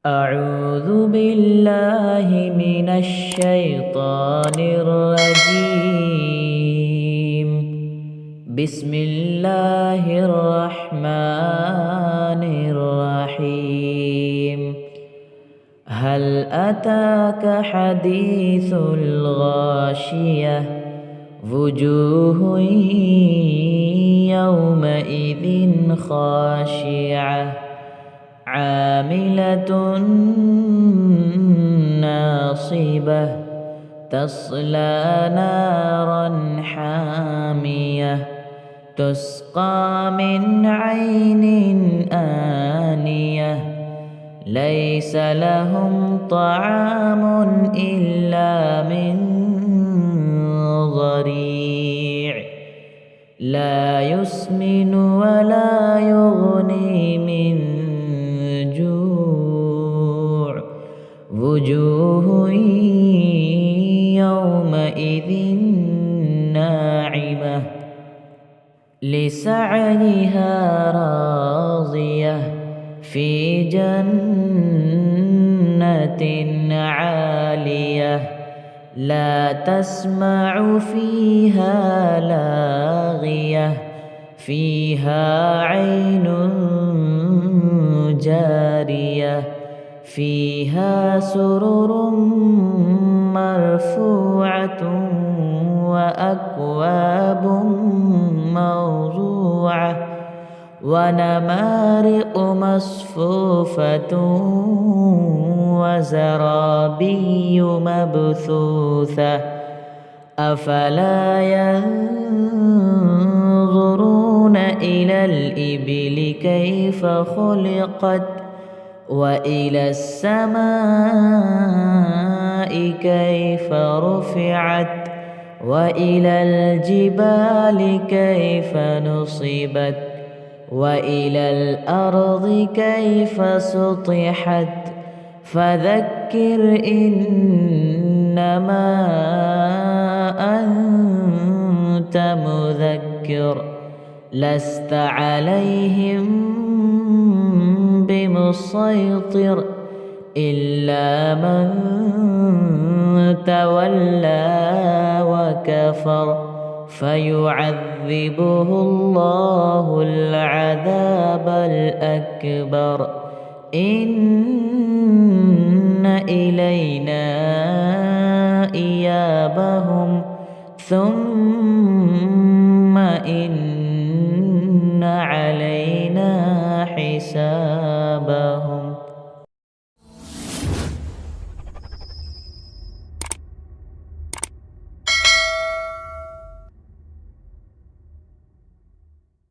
أعوذ بالله من الشيطان الرجيم. بسم الله الرحمن الرحيم. هل أتاك حديث الغاشية وجوه يومئذ خاشعة عاملة ناصبة تصلى نارا حامية تسقى من عين آنية ليس لهم طعام إلا من ضريع لا يسمن ولا يغني من جوع وجوه يومئذ ناعمة لسعيها راضية في جنة عالية لا تسمع فيها لاغية فيها عين جارية فيها سرر مرفوعة وأكواب موضوعة ونمارق مصفوفة وزرابي مبثوثة أفلا ينظرون إلى الإبل كيف خلقت وإلى السماء كيف رفعت وإلى الجبال كيف نصبت وإلى الأرض كيف سطحت فذكر إنما أنت مذكر لست عليهم بمسيطر إلا من تولى وكفر فيعذبه الله العذاب الأكبر إن إلينا إيابهم ثم